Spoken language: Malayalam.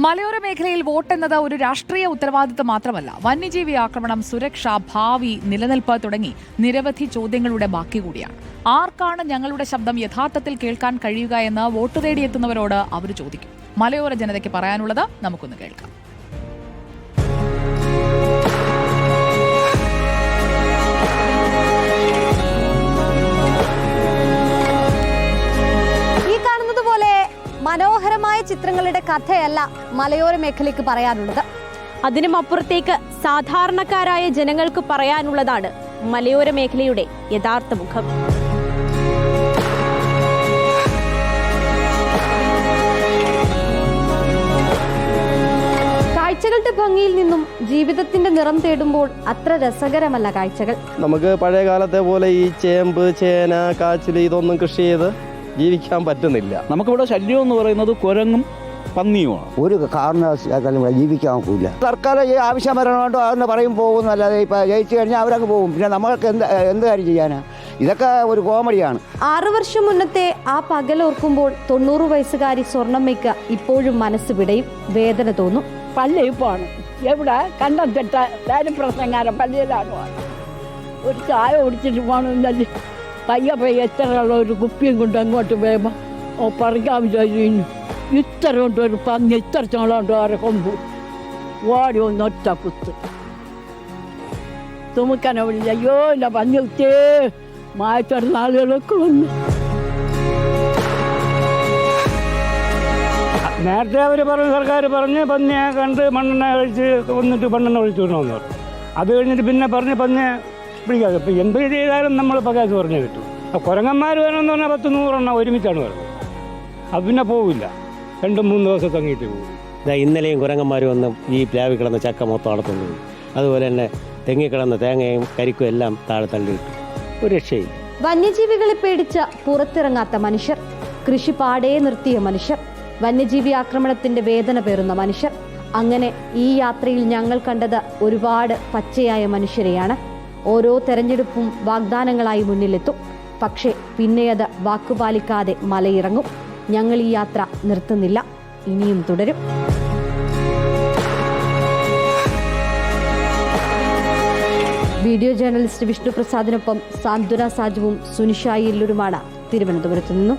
മലയോര മേഖലയിൽ വോട്ടെന്നത് ഒരു രാഷ്ട്രീയ ഉത്തരവാദിത്തം മാത്രമല്ല, വന്യജീവി ആക്രമണം, സുരക്ഷ, ഭാവി, നിലനിൽപ്പ് തുടങ്ങി നിരവധി ചോദ്യങ്ങളുടെ ബാക്കി കൂടിയാണ്. ആർക്കാണ് ഞങ്ങളുടെ ശബ്ദം യഥാർത്ഥത്തിൽ കേൾക്കാൻ കഴിയുക എന്ന് വോട്ട് തേടിയെത്തുന്നവരോട് അവർ ചോദിക്കും. മലയോര ജനതയ്ക്ക് പറയാനുള്ളത് നമുക്കൊന്ന് കേൾക്കാം. മനോഹരമായ ചിത്രങ്ങളുടെ കഥയല്ല മലയോര മേഖലയ്ക്ക് പറയാനുള്ളത്. അതിനും അപ്പുറത്തേക്ക് സാധാരണക്കാരായ ജനങ്ങൾക്ക് പറയാനുള്ളതാണ് മലയോര മേഖലയുടെ യഥാർത്ഥ മുഖം. കാഴ്ചകളുടെ ഭംഗിയിൽ നിന്നും ജീവിതത്തിന്റെ നിറം തേടുമ്പോൾ അത്ര രസകരമല്ല കാഴ്ചകൾ. നമുക്ക് പഴയ കാലത്തെ പോലെ ഈ ചേമ്പ്, ചേന, കാച്ചിൽ ഇതൊന്നും കൃഷി ചെയ്ത് ജീവിക്കാൻ പറ്റുന്നില്ല. നമുക്കിവിടെ ശല്യം എന്ന് പറയുന്നത് കുരങ്ങും പന്നിയുമാണ്. ഒരു കാരണവശാലും ജീവിക്കാൻ ഒക്കില്ല. സർക്കാർ ഈ ആവശ്യം വരണോണ്ടോ അതെന്ന് പറയും പോകുന്നല്ലാതെ ഇപ്പം ജയിച്ചു കഴിഞ്ഞാൽ അവരങ്ങ് പോകും. പിന്നെ നമ്മൾക്ക് എന്ത് കാര്യം ചെയ്യാനാ? ഇതൊക്കെ ഒരു കോമഡിയാണ്. 6 വർഷം മുന്നത്തെ ആ പകലോർക്കുമ്പോൾ 90 വയസ്സുകാരി സ്വർണ്ണമ്മയ്ക്ക് ഇപ്പോഴും മനസ്സ് പിടയും, വേദന തോന്നും. പള്ളിയിൽ പോകണം. എവിടെ കണ്ടെത്തിട്ട പ്രശ്നക്കാരൻ പള്ളിയിലാണ്. ഒരു ചായ കുടിച്ചിട്ട് പോകണമെന്നല്ലേ പയ്യ എത്രയുള്ള ഒരു കുപ്പിയും കൊണ്ട് അങ്ങോട്ട് പോയപ്പോൾ പറിക്കാൻ വിചാരിച്ചു. ഇത്ര കൊണ്ട് ഒരു പന്നി ഇത്ര ചോളുണ്ട് അവരെ കൊമ്പ് ഓടി ഒന്ന് ഒറ്റ കുത്ത് തുമുക്കനെ വിളിച്ച. അയ്യോ ഇല്ല പന്നി കുത്തേ മായച്ചടന്ന ആളുകളൊക്കെ വന്നു. നേരത്തെ അവർ പറഞ്ഞു, സർക്കാർ പറഞ്ഞ് പന്നിയെ കണ്ട് മണ്ണെണ്ണ കഴിച്ച് വന്നിട്ട് മണ്ണെണ്ണ ഒഴിച്ചു വിടണമെന്ന് പറഞ്ഞു. അത് കഴിഞ്ഞിട്ട് പിന്നെ പറഞ്ഞ് പന്നിയെ പിടിക്കാതെ ഇപ്പം എന്ത് ചെയ്താലും നമ്മൾ പകാശ് പറഞ്ഞേ കിട്ടും. കുരങ്ങന്മാർ വേണമെന്ന് പറഞ്ഞാൽ 10-100 ഒരുമിച്ചാണ് വരുന്നത്. അത് പിന്നെ പോവില്ല, 2-3 ദിവസം തങ്ങിയിട്ട് പോകും. ഇന്നലെയും കുരങ്ങന്മാർ വന്ന് ഈ പ്ലാവിൽ കിടന്ന ചക്ക മൊത്തം അടത്തുന്നു പോയി. അതുപോലെ തന്നെ തെങ്ങിക്കിടന്ന തേങ്ങയും കരിക്കും എല്ലാം താഴെ തള്ളിയിട്ടു. ഒരു രക്ഷയില്ല. വന്യജീവികളെ പേടിച്ച് പുറത്തിറങ്ങാത്ത മനുഷ്യർ, കൃഷി പാടേ നിർത്തിയ മനുഷ്യർ, വന്യജീവി ആക്രമണത്തിന്റെ വേദന പേറുന്ന മനുഷ്യർ. അങ്ങനെ ഈ യാത്രയിൽ ഞങ്ങൾ കണ്ടത് ഒരുപാട് പച്ചയായ മനുഷ്യരെയാണ്. ഓരോ തെരഞ്ഞെടുപ്പും വാഗ്ദാനങ്ങളായി മുന്നിലെത്തും. പക്ഷേ പിന്നെയത് വാക്കുപാലിക്കാതെ മലയിറങ്ങും. ഞങ്ങൾ ഈ യാത്ര നിർത്തുന്നില്ല, ഇനിയും തുടരും. വീഡിയോ ജേർണലിസ്റ്റ് വിഷ്ണു പ്രസാദിനൊപ്പം സാന്ത്വന സാജുവും സുനിഷ ഇല്ലൂരുമാണ് തിരുവനന്തപുരത്ത് നിന്നും.